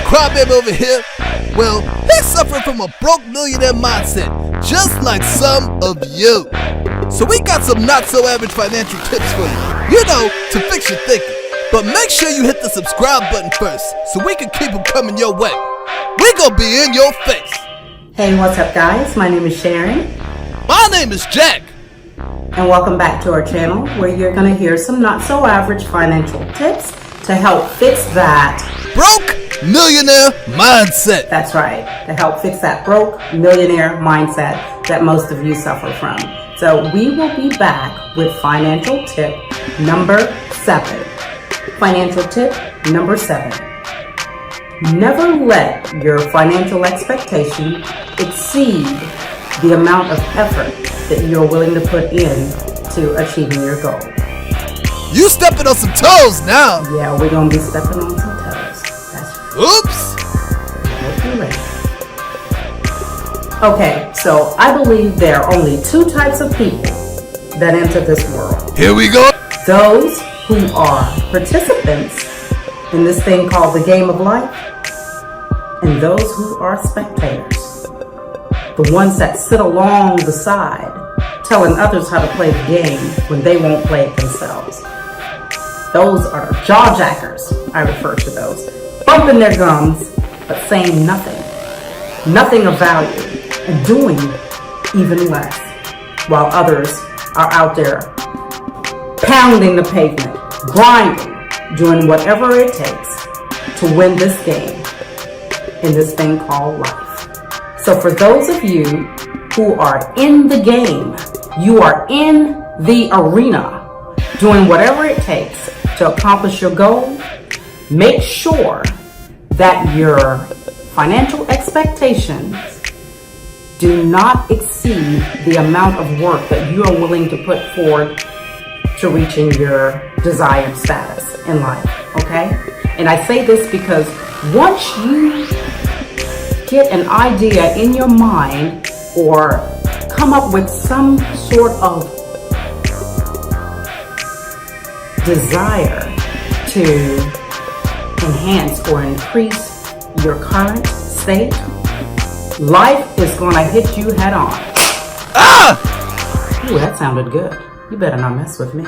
crybaby over here, well, he's suffering from a broke millionaire mindset, just like some of you. So we got some not-so-average financial tips for you, to fix your thinking. But make sure you hit the subscribe button first, so we can keep them coming your way. We gonna be in your face. Hey, what's up guys? My name is Sharon. My name is Jack. And welcome back to our channel, where you're gonna hear some not-so-average financial tips to help fix that broke millionaire mindset. That's right, to help fix that broke millionaire mindset that most of you suffer from. So we will be back with financial tip number 7. Financial tip number 7. Never let your financial expectation exceed the amount of effort that you're willing to put in to achieving your goal. You stepping on some toes now. Yeah, we're going to be stepping on some toes. That's right. Oops. Hope you're ready. Okay, so I believe there are only 2 types of people that enter this world. Here we go. Those who are participants in this thing called the game of life, and those who are spectators. The ones that sit along the side, telling others how to play the game when they won't play it themselves. Those are the jawjackers, I refer to those, bumping their gums, but saying nothing of value, and doing even less, while others are out there pounding the pavement, grinding, doing whatever it takes to win this game in this thing called life. So for those of you who are in the game, you are in the arena, doing whatever it takes to accomplish your goal, make sure that your financial expectations do not exceed the amount of work that you are willing to put forward to reaching your desired status in life, okay? And I say this because once you get an idea in your mind or come up with some sort of desire to enhance or increase your current state, life is going to hit you head on. Ah! Ooh, that sounded good. You better not mess with me.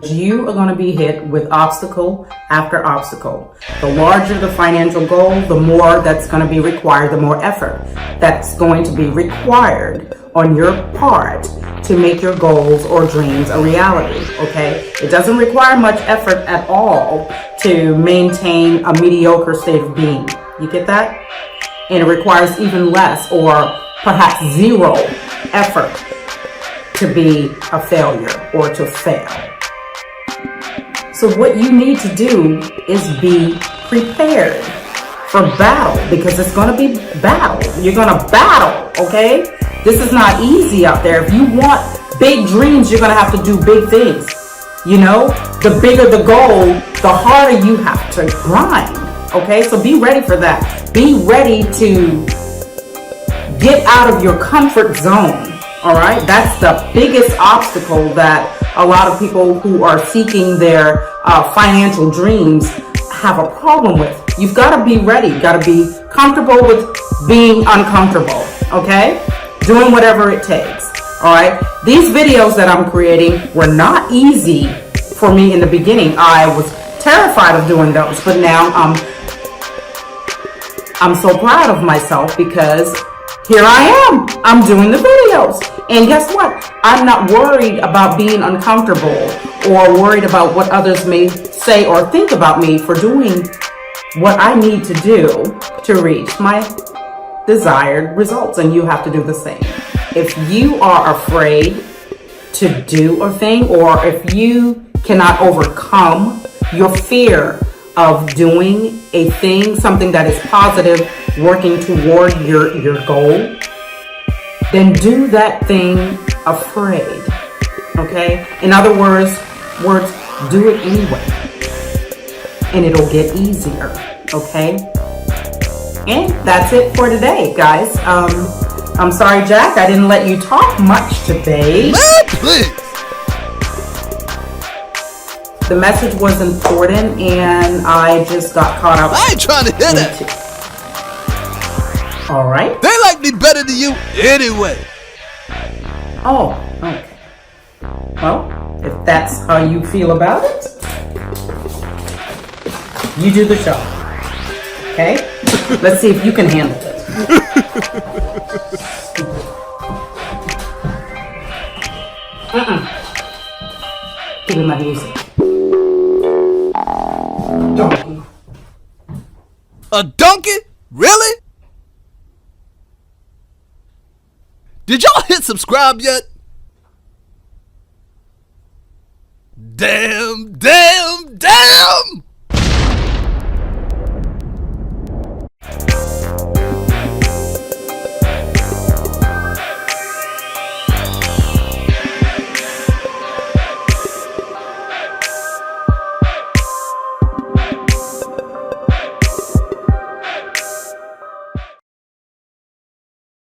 You are going to be hit with obstacle after obstacle. The larger the financial goal, the more that's going to be required, the more effort that's going to be required on your part to make your goals or dreams a reality, okay? It doesn't require much effort at all to maintain a mediocre state of being. You get that? And it requires even less or perhaps zero effort to be a failure or to fail. So what you need to do is be prepared for battle, because it's going to be battle. You're going to battle, okay? This is not easy out there. If you want big dreams, you're going to have to do big things. The bigger the goal, the harder you have to grind, okay? So be ready for that. Be ready to get out of your comfort zone, all right? That's the biggest obstacle that a lot of people who are seeking their financial dreams have a problem with. You've got to be ready. You've got to be comfortable with being uncomfortable, okay? Doing whatever it takes, all right? These videos that I'm creating were not easy for me in the beginning. I was terrified of doing those, but now I'm so proud of myself because here I am. I'm doing the videos. And guess what? I'm not worried about being uncomfortable or worried about what others may say or think about me for doing what I need to do to reach my desired results. And you have to do the same. If you are afraid to do a thing, or if you cannot overcome your fear of doing a thing, something that is positive, working toward your goal, then do that thing afraid, okay? In other words, do it anyway, and it'll get easier, okay? And that's it for today, guys. I'm sorry, Jack, I didn't let you talk much today. Man, please. The message was important, and I just got caught up. I ain't trying to hear that. All right. They like me better than you anyway. Oh, okay. Well, if that's how you feel about it, you do the show. Okay? Let's see if you can handle it. Give me my music. Donkey. A donkey? Really? Did y'all hit subscribe yet? Damn.